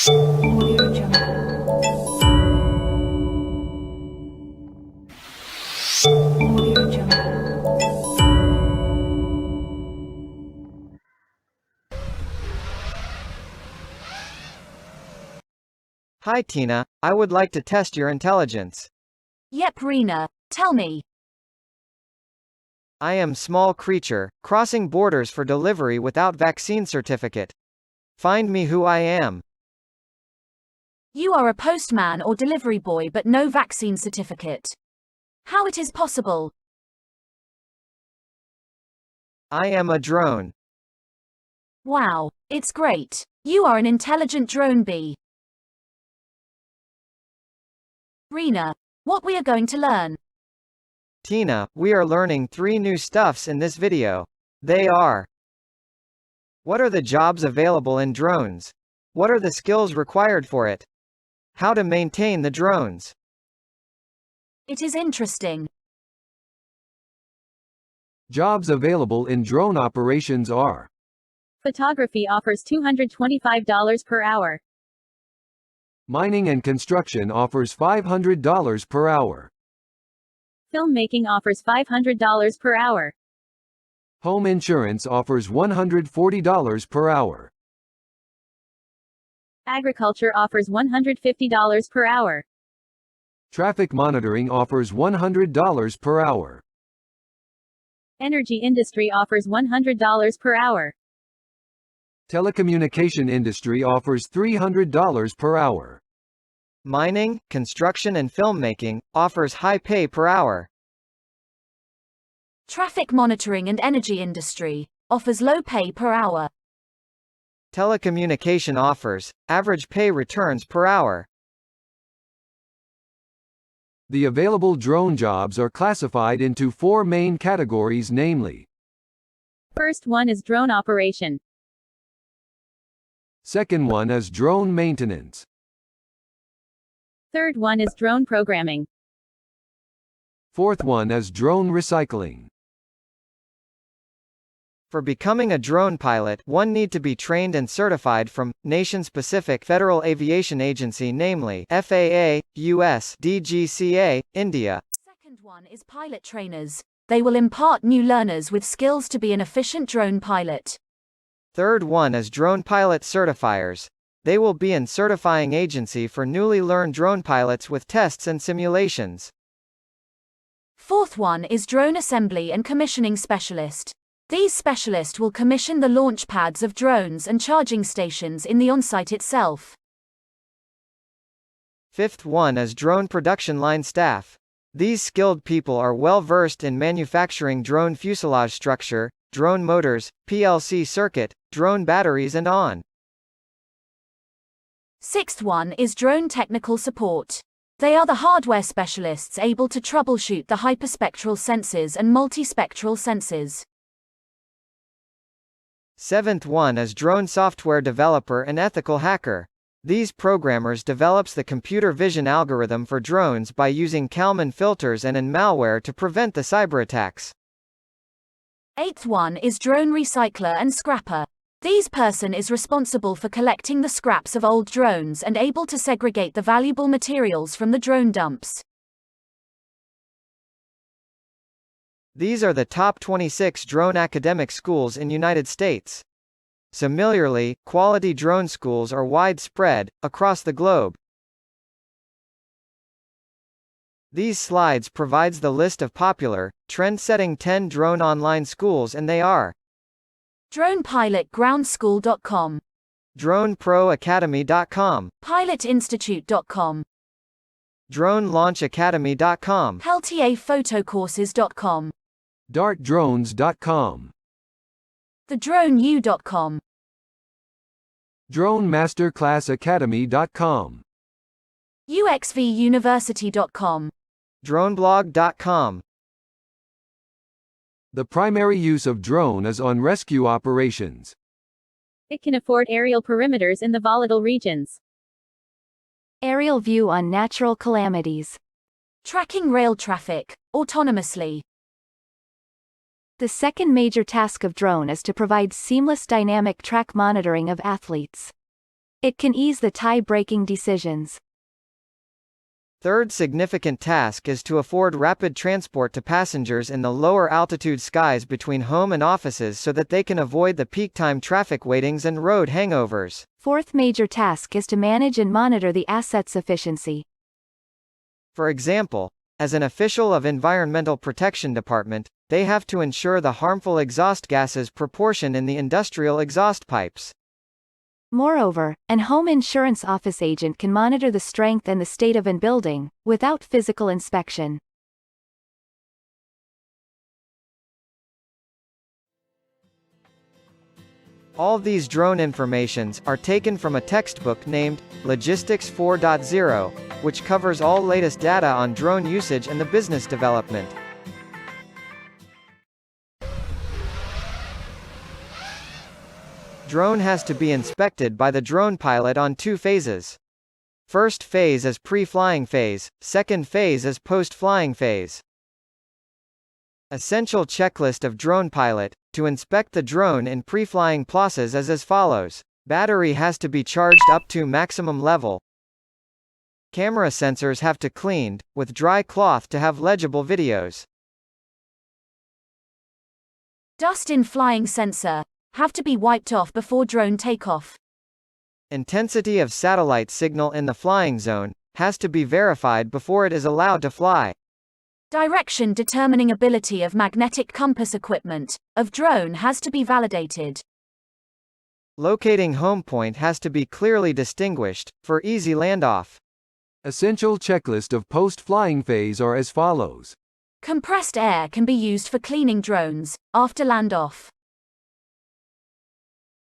Audio Jungle. Audio Jungle. Hi Tina, I would like to test your intelligence. Yep, Rena, tell me. I am small creature, crossing borders for delivery without vaccine certificate. Find me who I am. You are a postman or delivery boy but no vaccine certificate. How it is possible? I am a drone. Wow, it's great. You are an intelligent drone bee. Rena, what we are going to learn? Tina, we are learning 3 new stuffs in this video. They are: what are the jobs available in drones? What are the skills required for it? How to maintain the drones. It is interesting. Jobs available in drone operations are: Photography offers $225 per hour. mining and construction offers $500 per hour. Filmmaking offers $500 per hour. Home insurance offers $140 per hour. Agriculture offers $150 per hour. Traffic monitoring offers $100 per hour. Energy industry offers $100 per hour. Telecommunication industry offers $300 per hour. Mining, construction and filmmaking offers high pay per hour. Traffic monitoring and energy industry offers low pay per hour. Telecommunication offers average pay returns per hour. The available drone jobs are classified into 4 main categories, namely: First one is drone operation. second one is drone maintenance. Third one is drone programming. Fourth one is drone recycling. For becoming a drone pilot, one need to be trained and certified from nation-specific Federal Aviation Agency, namely FAA, US, DGCA, India. Second one is pilot trainers. They will impart new learners with skills to be an efficient drone pilot. Third one is drone pilot certifiers. They will be an certifying agency for newly learned drone pilots with tests and simulations. Fourth one is drone assembly and commissioning specialist. These specialists will commission the launch pads of drones and charging stations in the on-site itself. Fifth one is drone production line staff. These skilled people are well versed in manufacturing drone fuselage structure, drone motors, PLC circuit, drone batteries and on. Sixth one is drone technical support. They are the hardware specialists able to troubleshoot the hyperspectral sensors and multispectral sensors. Seventh one is drone software developer and ethical hacker. These programmers develops the computer vision algorithm for drones by using Kalman filters and an malware to prevent the cyberattacks. Eighth one is drone recycler and scrapper. These person is responsible for collecting the scraps of old drones and able to segregate the valuable materials from the drone dumps. These are the top 26 drone academic schools in United States. Similarly, quality drone schools are widespread across the globe. These slides provides the list of popular, trend-setting 10 drone online schools, and they are: DronePilotGroundSchool.com, DroneProAcademy.com, PilotInstitute.com, DroneLaunchAcademy.com, HelTAPhotocourses.com, DartDrones.com, TheDroneU.com, DroneMasterClassAcademy.com, UXVUniversity.com. DroneBlog.com. The primary use of drone is on rescue operations. It can afford aerial perimeters in the volatile regions. Aerial view on natural calamities. Tracking rail traffic autonomously. The second major task of drone is to provide seamless dynamic track monitoring of athletes. It can ease the tie-breaking decisions. Third significant task is to afford rapid transport to passengers in the lower altitude skies between home and offices so that they can avoid the peak time traffic waitings and road hangovers. Fourth major task is to manage and monitor the asset's efficiency. For example, as an official of Environmental Protection Department, they have to ensure the harmful exhaust gases proportion in the industrial exhaust pipes. Moreover, an home insurance office agent can monitor the strength and the state of an building, without physical inspection. All these drone informations are taken from a textbook named Logistics 4.0, which covers all latest data on drone usage and the business development. Drone has to be inspected by the drone pilot on 2 phases. First phase is pre-flying phase, second phase is post-flying phase. Essential checklist of drone pilot. To inspect the drone in pre-flying places is as follows. Battery has to be charged up to maximum level. Camera sensors have to cleaned, with dry cloth to have legible videos. Dust in flying sensor have to be wiped off before drone takeoff. Intensity of satellite signal in the flying zone has to be verified before it is allowed to fly. Direction determining ability of magnetic compass equipment of drone has to be validated. Locating home point has to be clearly distinguished, for easy landoff. Essential checklist of post-flying phase are as follows. Compressed air can be used for cleaning drones after landoff.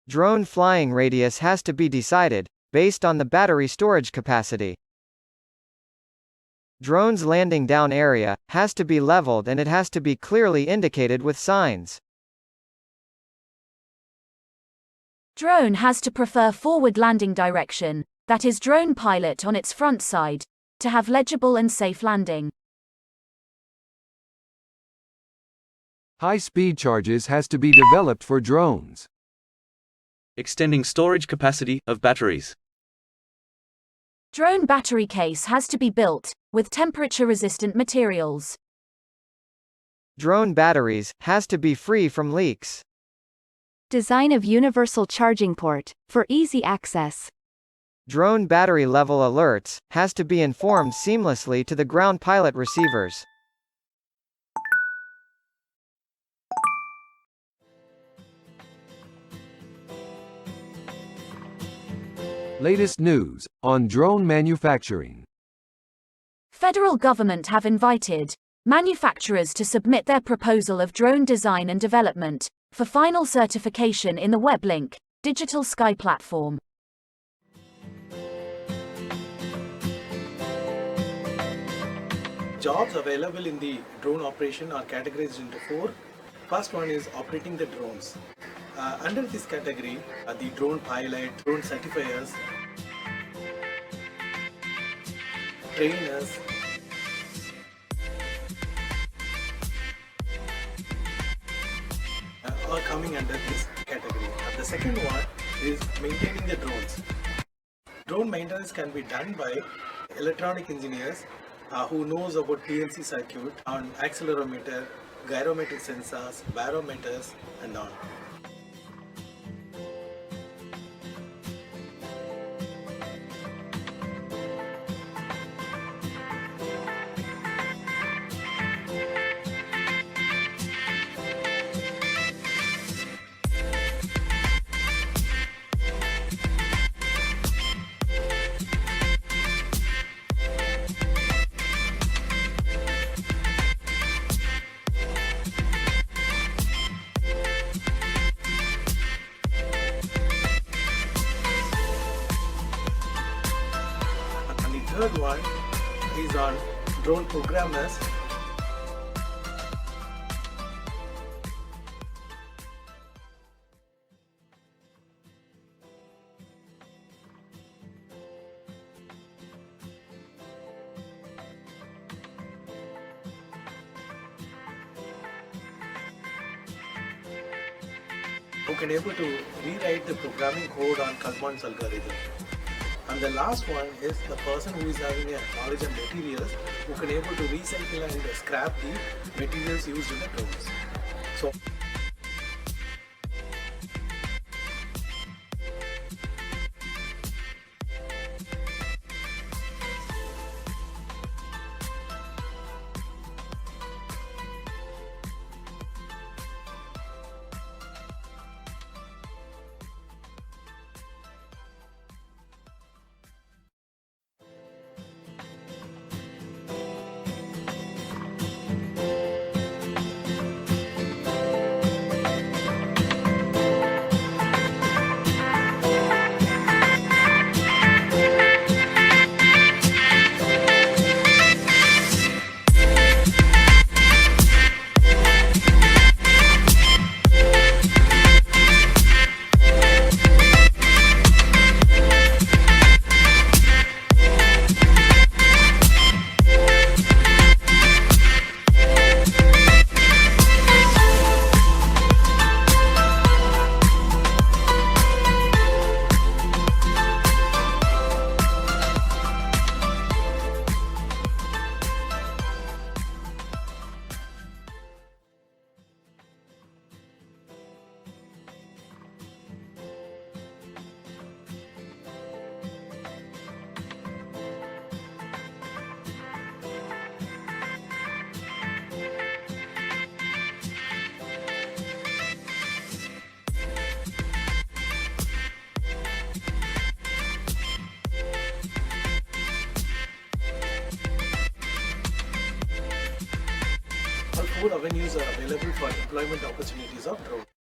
Drone flying radius has to be decided, based on the battery storage capacity. Drone's landing down area has to be leveled and it has to be clearly indicated with signs. Drone has to prefer forward landing direction, that is drone pilot on its front side, to have legible and safe landing. High-speed charges has to be developed for drones. Extending storage capacity of batteries. Drone battery case has to be built, with temperature-resistant materials. Drone batteries has to be free from leaks. Design of universal charging port, for easy access. Drone battery level alerts has to be informed seamlessly to the ground pilot receivers. Latest news on drone manufacturing. Federal government have invited manufacturers to submit their proposal of drone design and development for final certification in the WebLink Digital Sky platform. Jobs available in the drone operation are categorized into 4. First one is operating the drones. Under this category, the drone pilot, drone certifiers, trainers, are coming under this category. The second one is maintaining the drones. Drone maintenance can be done by electronic engineers who knows about PLC circuit on accelerometer, gyrometric sensors, barometers and all. Third one is on drone programmers. Who can able to rewrite the programming code on Kalman's algorithm. And the last one is the person who is having a knowledge and materials who can able to recycle and scrap the materials used in the drones. So all 4 avenues are available for employment opportunities of drones.